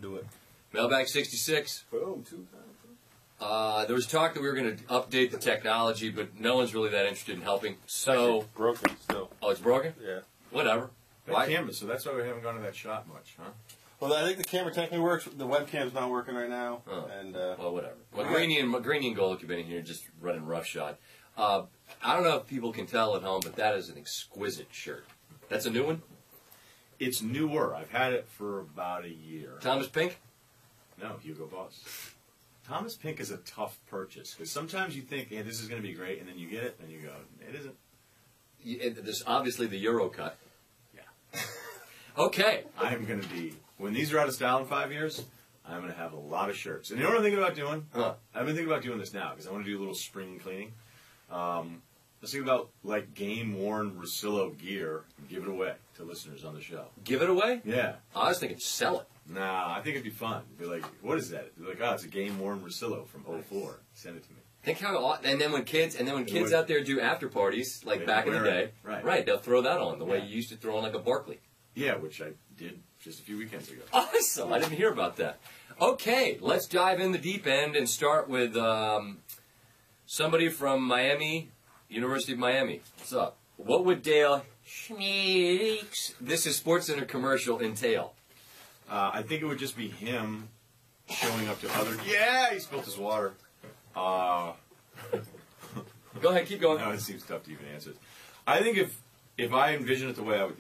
Do it. Mailbag 66. Boom, 2 times. There was talk that we were going to update the technology, but no one's really that interested in helping. So actually broken still. Oh, it's broken? Yeah. Whatever. That camera, so that's why we haven't gone to that shot much, huh? Well, I think the camera technically works. The webcam's not working right now. Oh. And well, whatever. Well, Greeny and Golek have been in here just running roughshod. I don't know if people can tell at home, but that is an exquisite shirt. That's a new one? It's newer. I've had it for about a year. Thomas Pink? No, Hugo Boss. Thomas Pink is a tough purchase because sometimes you think, hey, this is going to be great, and then you get it, and you go, it isn't. There's obviously the Euro cut. Yeah. Okay. I'm going to be, when these are out of style in 5 years, I'm going to have a lot of shirts. And you know what I'm thinking about doing? Huh. I've been thinking about doing this now because I want to do a little spring cleaning. Let's think about like game-worn Russillo gear and give it away to listeners on the show. Give it away? Yeah. I was thinking sell it. Nah, I think it'd be fun. Be like, what is that? Be like, oh, it's a game-worn Russillo from '04. Send it to me. Think how, and then when kids out there do after parties, like back in the day, right, they'll throw that on the way you used to throw on like a Barkley. Yeah, which I did just a few weekends ago. Awesome! I didn't hear about that. Okay, let's dive in the deep end and start with somebody from Miami, University of Miami. What's up? What would Dale Schmeeks, this is SportsCenter commercial, entail? I think it would just be him showing up to other... Yeah, he spilled his water. Go ahead, keep going. No, it seems tough to even answer. I think if I envision it the way I would,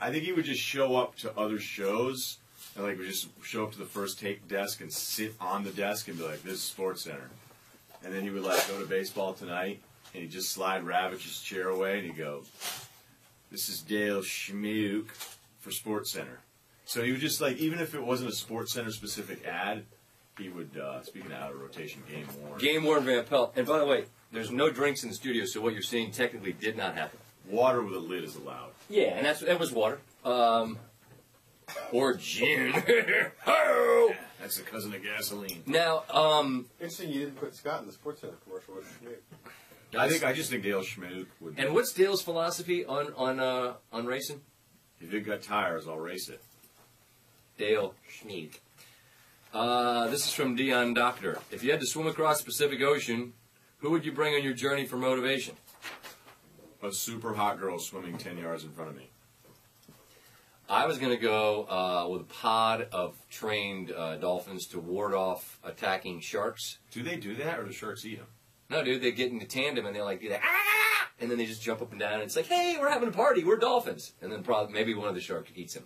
I think he would just show up to other shows and like would just show up to the first take desk and sit on the desk and be like, "This is SportsCenter," and then he would like go to baseball tonight and he'd just slide Ravage's chair away and he'd go, "This is Dale Schmeuk for SportsCenter." So he would just like, even if it wasn't a SportsCenter specific ad, he would, speaking of out of rotation, game worn Van Pelt. And by the way, there's no drinks in the studio, so what you're seeing technically did not happen. Water with a lid is allowed. Yeah, and that was water. Or gin. That's the cousin of gasoline. Now, interesting you didn't put Scott in the SportsCenter commercial with Schmeuk. I just think Dale Schmeuk would. And what's Dale's philosophy on racing? If you've got tires, I'll race it. Dale Schmeuk. This is from Dion Doctor. If you had to swim across the Pacific Ocean, who would you bring on your journey for motivation? A super hot girl swimming 10 yards in front of me. I was going to go with a pod of trained dolphins to ward off attacking sharks. Do they do that, or do sharks eat them? No, dude, they get into tandem and they like do that, ah! And then they just jump up and down and it's like, hey, we're having a party, we're dolphins. And then probably maybe one of the sharks eats him.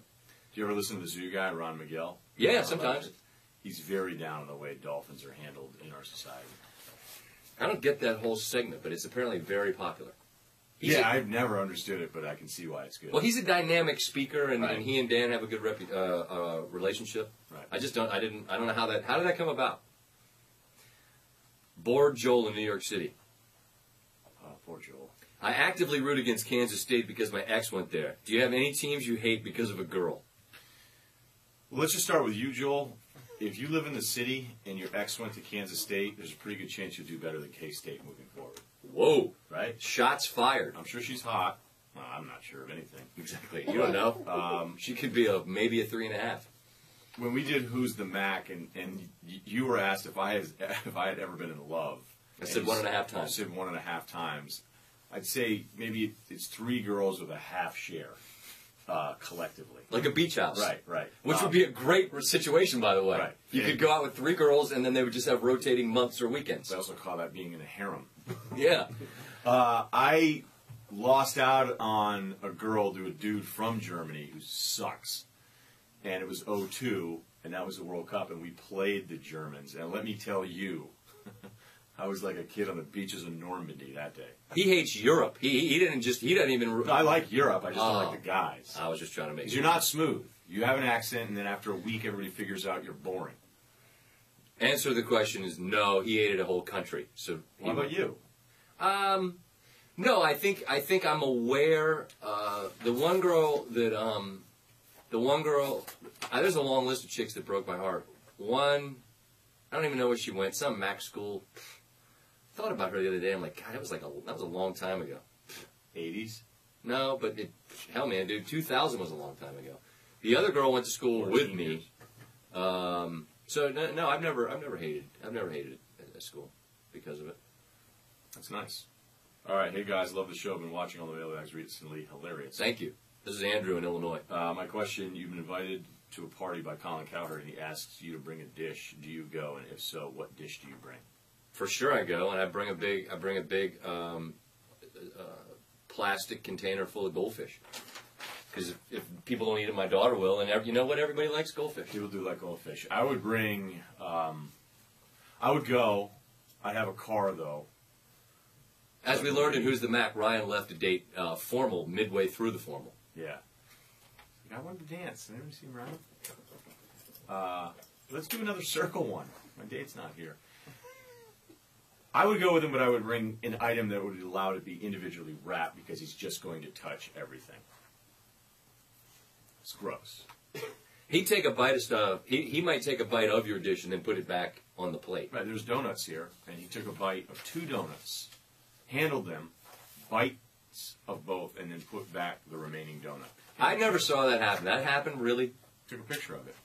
Do you ever listen to the zoo guy, Ron Miguel? Yeah, sometimes. He's very down on the way dolphins are handled in our society. I don't get that whole segment, but it's apparently very popular. I've never understood it, but I can see why it's good. Well, he's a dynamic speaker, and he and Dan have a good relationship. Right. I don't know how did that come about? Bored Joel in New York City. Oh, poor Joel. I actively root against Kansas State because my ex went there. Do you have any teams you hate because of a girl? Well, let's just start with you, Joel. If you live in the city and your ex went to Kansas State, there's a pretty good chance you'll do better than K-State moving forward. Whoa. Right? Shots fired. I'm sure she's hot. Well, I'm not sure of anything. Exactly. You don't know. She could be maybe a 3.5. When we did Who's the Mac, and you were asked if I had ever been in love. I said 1.5 times. I said 1.5 times. I'd say maybe it's 3 girls with a half share. Collectively. Like a beach house. Right. Which would be a great situation, by the way. Right. You could go out with 3 girls, and then they would just have rotating months or weekends. I also call that being in a harem. Yeah. I lost out on a girl to a dude from Germany who sucks. And it was 2002, and that was the World Cup, and we played the Germans. And let me tell you, I was like a kid on the beaches of Normandy that day. He hates Europe. He doesn't even... I like Europe. I just don't like the guys. I was just trying to make... You're not smooth. You have an accent, and then after a week, everybody figures out you're boring. Answer to the question is no. He hated a whole country. So what about you? No, I think I'm aware. The one girl. There's a long list of chicks that broke my heart. One, I don't even know where she went. Some Mac school. Thought about her the other day. I'm like, God, that was a long time ago. 80s? No, but hell, man, dude, 2000 was a long time ago. The other girl went to school with me. So no, I've never hated it at school because of it. That's nice. All right, hey guys, love the show. Been watching all the mailbags recently. Hilarious. Thank you. This is Andrew in Illinois. My question: you've been invited to a party by Colin Cowherd, and he asks you to bring a dish. Do you go? And if so, what dish do you bring? For sure, I go, and I bring a big plastic container full of goldfish. Because if people don't eat it, my daughter will, and you know what? Everybody likes goldfish. People do like goldfish. I would bring. I would go. I have a car though. As we learned in Who's the Mac, Ryan left a date formal midway through the formal. Yeah. I wanted to dance. Anybody see him around? Let's do another circle one. My date's not here. I would go with him, but I would bring an item that would allow it to be individually wrapped because he's just going to touch everything. It's gross. He'd take a bite of stuff. He might take a bite of your dish and then put it back on the plate. Right, there's donuts here, and he took a bite of 2 donuts, handled them, bites of both, and then put back the remaining donut. I never saw that happen. That happened, really? Took a picture of it.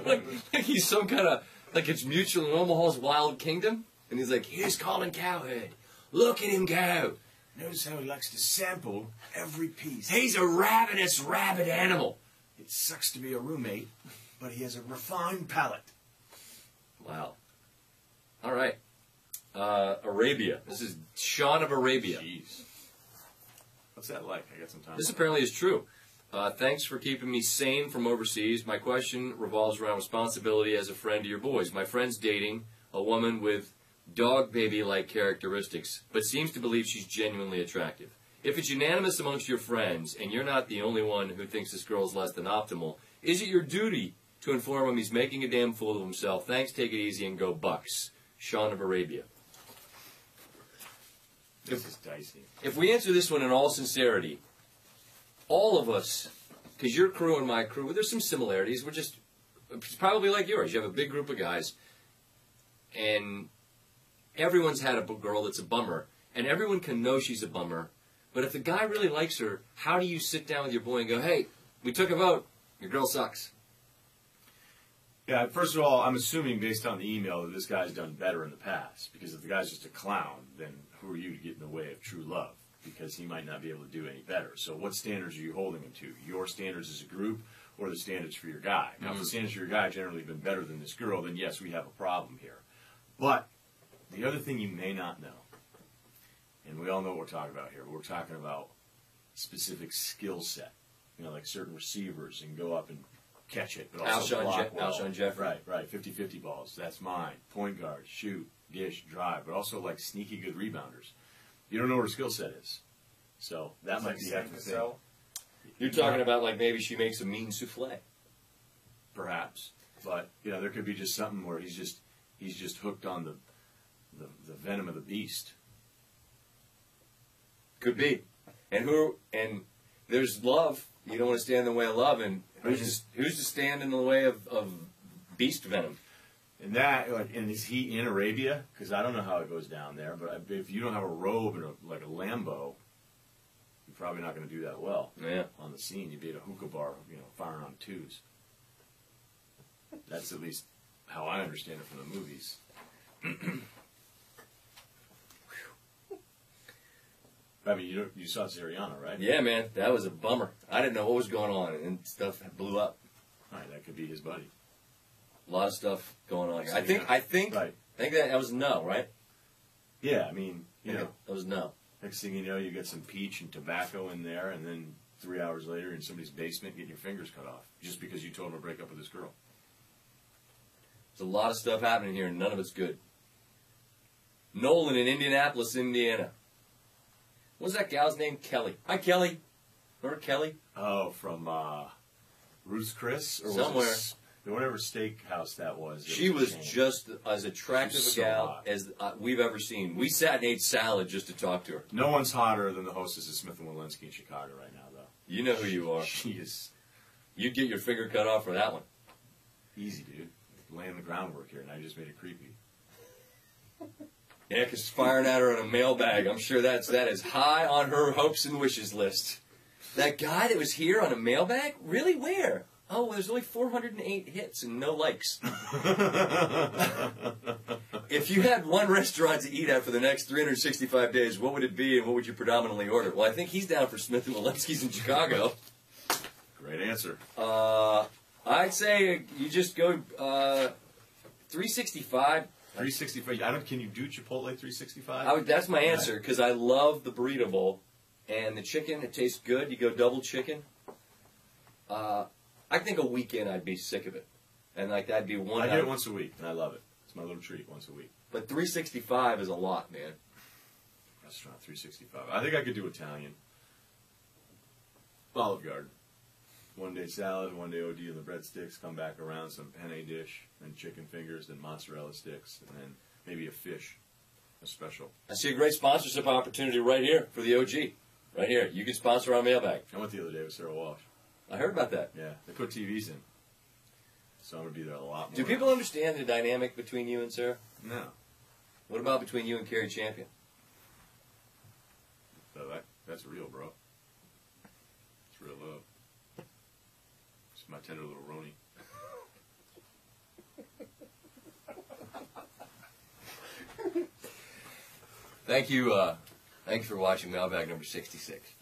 Like he's some kind of, like it's Mutual in Omaha's Wild Kingdom, and he's like, here's Colin Cowherd. Look at him go. Notice how he likes to sample every piece. He's a ravenous rabid animal. It sucks to be a roommate, but he has a refined palate. Wow. All right. Arabia. This is Sean of Arabia. Jeez. What's that like? I got some time. This apparently is true. Thanks for keeping me sane from overseas. My question revolves around responsibility as a friend to your boys. My friend's dating a woman with dog baby-like characteristics, but seems to believe she's genuinely attractive. If it's unanimous amongst your friends, and you're not the only one who thinks this girl is less than optimal, is it your duty to inform him he's making a damn fool of himself? Thanks, take it easy, and go Bucks. Sean of Arabia. This is dicey. If we answer this one in all sincerity, all of us, because your crew and my crew, there's some similarities. It's probably like yours. You have a big group of guys, and everyone's had a girl that's a bummer, and everyone can know she's a bummer. But if the guy really likes her, how do you sit down with your boy and go, hey, we took a vote. Your girl sucks. Yeah, first of all, I'm assuming based on the email that this guy's done better in the past. Because if the guy's just a clown, then who are you to get in the way of true love? Because he might not be able to do any better. So what standards are you holding him to? Your standards as a group or the standards for your guy? Now, if the standards for your guy generally have been better than this girl, then yes, we have a problem here. But the other thing you may not know, and we all know what we're talking about here, but we're talking about specific skill set. You know, like certain receivers and go up and catch it, but also block well. Alshon Jeffrey. Right. 50-50 balls. That's mine. Point guard, shoot, dish, drive, but also like sneaky good rebounders. You don't know what her skill set is. So that might be the thing. You're talking about like maybe she makes a mean souffle. Perhaps. But, you know, there could be just something where he's just hooked on the venom of the beast. Could be. And there's love. You don't want to stand in the way of love, and who's to stand in the way of beast venom? And that, like, and is he in Arabia? Because I don't know how it goes down there. But if you don't have a robe and like a Lambo, you're probably not going to do that well. Yeah. On the scene, you'd be at a hookah bar, you know, firing on twos. That's at least how I understand it from the movies. I mean, you saw Zariana, right? Yeah, man, that was a bummer. I didn't know what was going on, and stuff blew up. All right, that could be his buddy. A lot of stuff going on here. So, I think right. that was no, right? Yeah, I mean, you know, that was no. Next thing you know, you get some peach and tobacco in there, and then 3 hours later, you're in somebody's basement getting your fingers cut off just because you told him to break up with this girl. There's a lot of stuff happening here, and none of it's good. Nolan in Indianapolis, Indiana. What's that gal's name? Kelly. Hi, Kelly. Remember Kelly? Oh, from Ruth's Chris? Or somewhere. Whatever steakhouse that was. She was just as attractive a gal hot. as we've ever seen. We sat and ate salad just to talk to her. No one's hotter than the hostess of Smith & Walensky in Chicago right now, though. You know who you are. She is... You'd get your finger cut off for that one. Easy, dude. Laying the groundwork here, and I just made it creepy. Yeah, because firing at her on a mailbag, I'm sure that is high on her hopes and wishes list. That guy that was here on a mailbag? Really? Where? Oh, well, there's only 408 hits and no likes. If you had one restaurant to eat at for the next 365 days, what would it be and what would you predominantly order? Well, I think he's down for Smith and Walensky's in Chicago. Great answer. I'd say you just go 365. 365. Can you do Chipotle 365? That's my answer because I love the burrito bowl and the chicken. It tastes good. You go double chicken. I think a weekend I'd be sick of it, and like that'd be one. I do it once a week, and I love it. It's my little treat once a week. But 365 is a lot, man. Restaurant 365. I think I could do Italian. Olive Garden. One day salad, one day OD in the breadsticks, come back around, some penne dish, then chicken fingers, then mozzarella sticks, and then maybe a fish, a special. I see a great sponsorship opportunity right here for the OG. Right here. You can sponsor our mailbag. I went the other day with Sarah Walsh. I heard about that. Yeah, they put TVs in. So I'm going to be there a lot more. Do people understand the dynamic between you and Sarah? No. What about between you and Carrie Champion? That's real, bro. It's real love. It's my tender little Roni. Thank you. Thanks for watching Mailbag number 66.